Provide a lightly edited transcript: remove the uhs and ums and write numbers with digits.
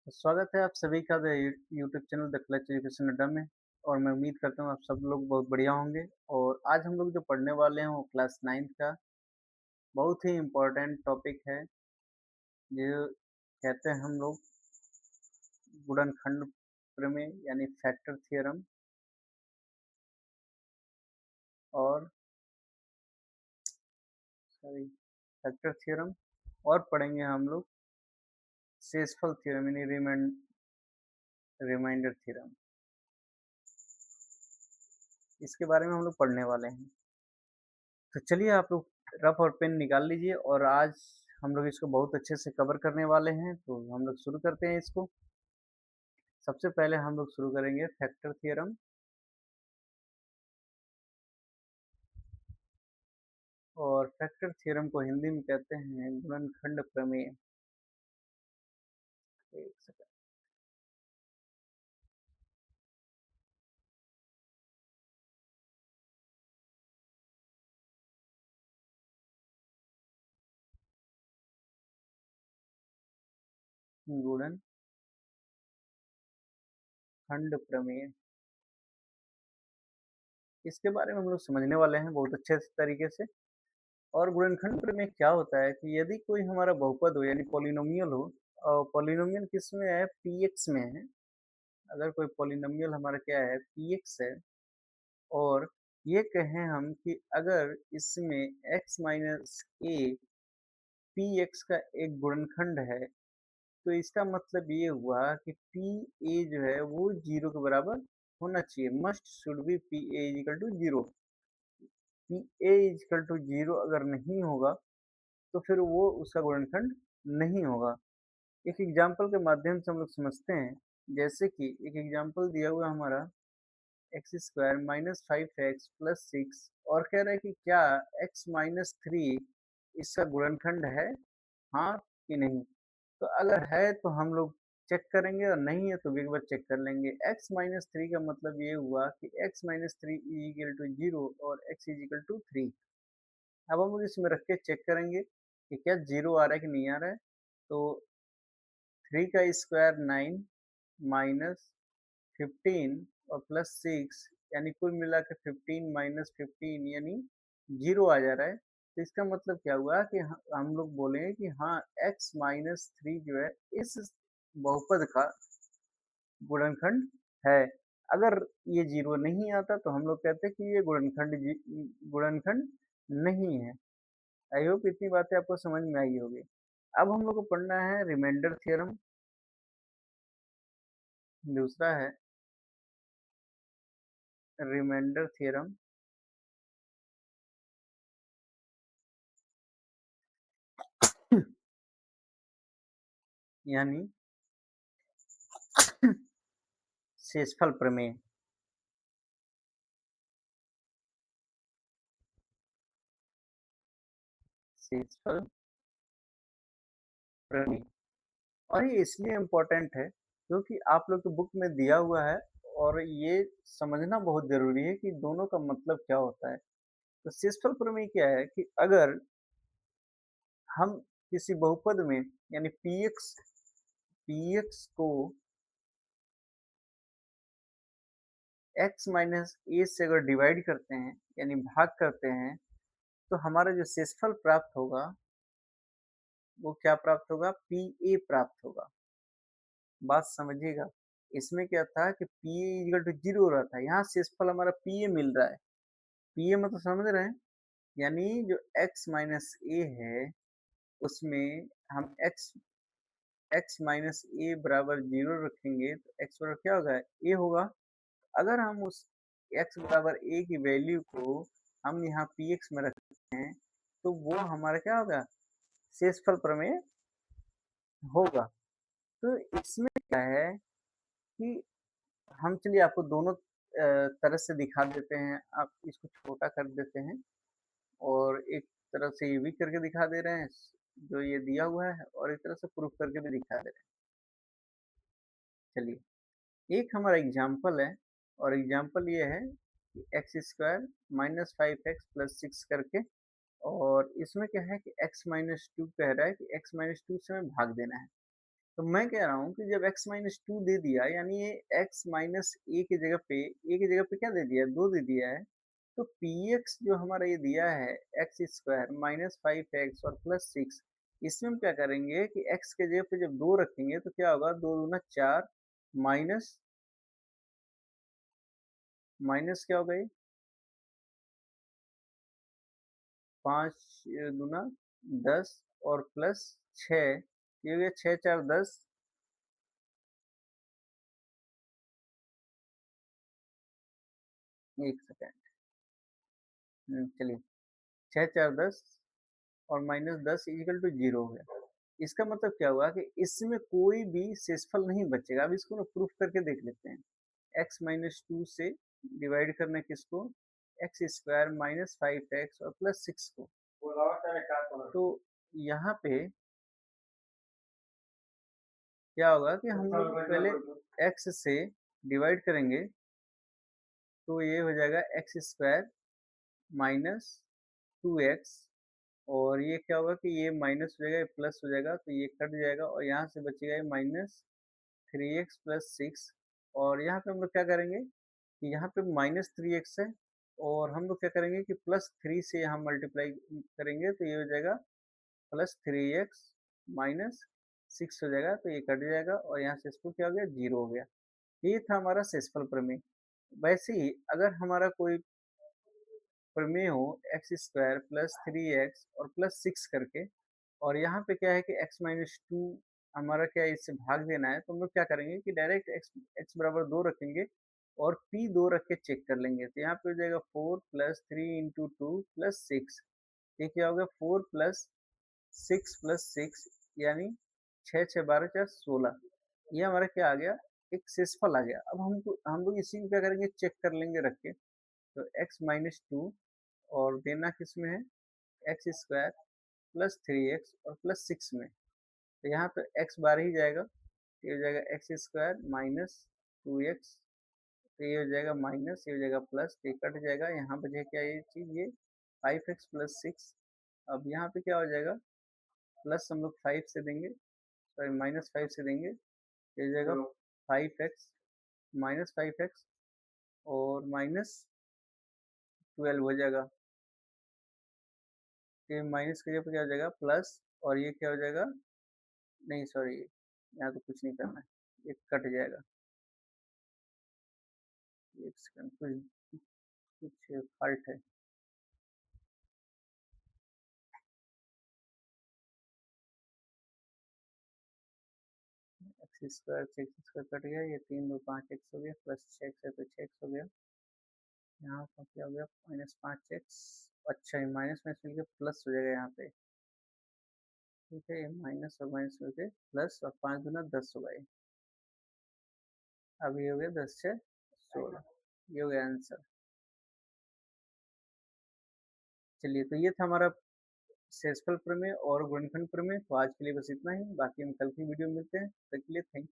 तो स्वागत है आप सभी का YouTube channel the clutch education अड्डा में। और मैं उम्मीद करता हूँ आप सब लोग बहुत बढ़िया होंगे। और आज हम लोग जो पढ़ने वाले हैं वो क्लास 9th का बहुत ही इम्पोर्टेंट टॉपिक है, जो कहते हैं हम लोग गुणनखंड प्रमेय यानी फैक्टर थ्योरम। और सॉरी, फैक्टर थ्योरम। और पढ़ेंगे हम लोग शेषफल थ्योरम यानी रिमाइंडर थ्योरम। इसके बारे में हम लोग पढ़ने वाले हैं। तो चलिए आप लोग रफ और पेन निकाल लीजिए, और आज हम लोग इसको बहुत अच्छे से कवर करने वाले हैं। तो हम लोग शुरू करते हैं इसको। सबसे पहले हम लोग शुरू करेंगे फैक्टर थ्योरम। और फैक्टर थ्योरम को हिंदी में कहते हैं गुणनखंड प्रमेय। एक सेकंड। गुणनखंड प्रमेय, इसके बारे में हम लोग समझने वाले हैं बहुत अच्छे तरीके से। और गुणनखंड प्रमेय क्या होता है कि यदि कोई हमारा बहुपद हो यानी पॉलिनोमियल हो, और पॉलिनोमियल किस में है, पीएक्स में है। अगर कोई पॉलिनोमियल हमारा क्या है, पीएक्स है, और ये कहें हम कि अगर इसमें x minus A P x का एक गुणनखंड है, तो इसका मतलब ये हुआ कि पी ए जो है वो जीरो के बराबर होना चाहिए। Must should be P A equal to zero. P A equal to zero अगर नहीं होगा तो फिर वो उसका गुणनखंड नहीं होगा। एक एग्जाम्पल के माध्यम से हम लोग समझते हैं। जैसे कि एक एग्जाम्पल दिया हुआ हमारा x square minus 5x plus 6, और कह रहा है कि क्या x माइनस 3 इसका गुणनखंड है, हाँ कि नहीं। तो अगर है तो हम लोग चेक करेंगे, और नहीं है तो भी एक बार चेक कर लेंगे। x माइनस 3 का मतलब ये हुआ कि x minus 3 equal to zero और x इजिकल टू 3। अब हम लोग इसमें रख के चेक करेंगे कि क्या जीरो आ रहा है कि नहीं आ रहा है। तो 3 का स्क्वायर 9 माइनस 15 और प्लस 6, यानी कुल मिला के 15 माइनस 15 यानी जीरो आ जा रहा है। तो इसका मतलब क्या हुआ कि हम लोग बोलेंगे कि हाँ x माइनस 3 जो है इस बहुपद का गुणनखंड है। अगर ये जीरो नहीं आता तो हम लोग कहते हैं कि ये गुणनखंड नहीं है। आई होप इतनी बातें आपको समझ में आई होगी। अब हम लोग को पढ़ना है रिमाइंडर थ्योरम। दूसरा है रिमाइंडर थ्योरम, यानी शेषफल प्रमेय। शेषफल प्रमेय, और ये इसलिए इम्पोर्टेंट है क्योंकि आप लोग के बुक में दिया हुआ है, और ये समझना बहुत जरूरी है कि दोनों का मतलब क्या होता है। तो शेषफल प्रमेय क्या है कि अगर हम किसी बहुपद में यानी पीएक्स को x माइनस ए से अगर डिवाइड करते हैं यानी भाग करते हैं, तो हमारा जो शेषफल प्राप्त होगा वो क्या प्राप्त होगा, पी ए प्राप्त होगा। बात समझिएगा। इसमें क्या था कि P A equal to zero हो रहा था, यहाँ शेषफल हमारा पी ए मिल रहा है। पी ए मतलब समझ रहे हैं, यानी जो x माइनस ए है उसमें हम x माइनस ए बराबर जीरो रखेंगे तो x बराबर क्या होगा, ए होगा। अगर हम उस x बराबर ए की वैल्यू को हम यहाँ पी एक्स में रखते हैं तो वो हमारा क्या होगा, शेषफल प्रमेय होगा। तो इसमें क्या है कि हम चलिए आपको दोनों तरह से दिखा देते हैं। आप इसको छोटा कर देते हैं, और एक तरफ से ये भी करके दिखा दे रहे हैं जो ये दिया हुआ है, और एक तरह से प्रूफ करके भी दिखा दे रहे हैं। चलिए एक हमारा एग्जाम्पल है, और एग्जाम्पल ये है कि x square minus 5x plus 6 करके। और इसमें क्या है कि x माइनस 2 कह रहा है कि x माइनस 2 से हमें भाग देना है। तो मैं कह रहा हूँ कि जब x माइनस टू दे दिया, यानी ये x माइनस ए की जगह पे क्या दे दिया है, 2 दे दिया है। तो px जो हमारा ये दिया है एक्स स्क्वायर माइनस 5x और प्लस 6, इसमें हम क्या करेंगे कि x के जगह पे जब 2 रखेंगे तो क्या होगा, 2 दूना 4 माइनस माइनस क्या होगा ये, 5 दूना 10 और प्लस 6, ये हो गया 6 4 10। एक सेकेंड, चलिए, 6 4 10 और माइनस 10 इक्वल टू 0 हो गया। इसका मतलब क्या हुआ कि इसमें कोई भी शेषफल नहीं बचेगा। अब इसको ना प्रूफ करके देख लेते हैं। x माइनस टू से डिवाइड करना है किसको, एक्स स्क्वायर माइनस 5x और प्लस 6 को। तो यहाँ पे क्या होगा कि हम लोग पहले x से डिवाइड करेंगे, तो ये हो जाएगा एक्स स्क्वायर माइनस 2x, और ये क्या होगा कि ये माइनस हो जाएगा, ये प्लस हो जाएगा, तो ये कट जाएगा और यहाँ से बचेगा ये माइनस 3x प्लस 6। और यहाँ पे हम लोग क्या करेंगे कि यहाँ पे माइनस 3x है, और हम लोग क्या करेंगे कि प्लस 3 से यहाँ मल्टीप्लाई करेंगे, तो ये हो जाएगा प्लस 3x माइनस 6 हो जाएगा, तो ये कट जाएगा और यहाँ से इसको क्या हो गया, 0 हो गया। ये था हमारा शेषफल प्रमेय। वैसे ही अगर हमारा कोई प्रमेय हो एक्स स्क्वायर प्लस 3x और प्लस 6 करके, और यहाँ पे क्या है कि x माइनस टू हमारा क्या है, इससे भाग देना है, तो हम लोग क्या करेंगे कि डायरेक्ट x बराबर 2 रखेंगे और p 2 रख के चेक कर लेंगे। तो यहाँ पे हो जाएगा 4 प्लस 3 इंटू टू प्लस 6, ये क्या होगा 4 प्लस 6 यानी 6 6 12 4 16। ये हमारा क्या आ गया, एक शेषफल आ गया। अब हम लोग इसी को क्या करेंगे, चेक कर लेंगे रख के। तो x माइनस टू और देना किस में है, एक्स स्क्वायर प्लस 3x और प्लस 6 में। तो यहाँ पे x बार ही जाएगा, ये हो जाएगा एक्स स्क्वायर माइनस 2x, तो ये हो जाएगा माइनस, ये हो जाएगा प्लस, तो ये कट जाएगा, यहाँ बचे क्या ये चीज़, ये 5x प्लस 6। अब यहाँ पे क्या हो जाएगा, प्लस हम लोग 5 से देंगे, सॉरी माइनस 5 से देंगे, ये हो जाएगा 5x माइनस 5x और माइनस 12 हो जाएगा। ये माइनस की जगह पे क्या हो जाएगा, प्लस, और ये क्या हो जाएगा, नहीं सॉरी, यहाँ तो कुछ नहीं करना है, ये कट जाएगा। एक सेकंड, कुछ कुछ फॉल्ट है। एक्स स्क्वायर से एक्स स्क्वायर कट गया, ये 3 2 5 एक्स हो गया, प्लस 6 एक्स है तो 6 एक्स हो गया। यहाँ पर क्या हो गया, माइनस 5x। अच्छा, ये माइनस में मिलकर प्लस हो जाएगा यहाँ पे, ठीक है, ये माइनस और माइनस मिलकर प्लस, और 5 दूना 10 हो गए। अब ये हो गया 10 से 16, ये हो गया आंसर। चलिए, तो ये था हमारा शेषफल प्रमेय और गुणनखंड प्रमेय। तो आज के लिए बस इतना ही, बाकी हम कल की वीडियो में मिलते हैं, तब तक के लिए थैंक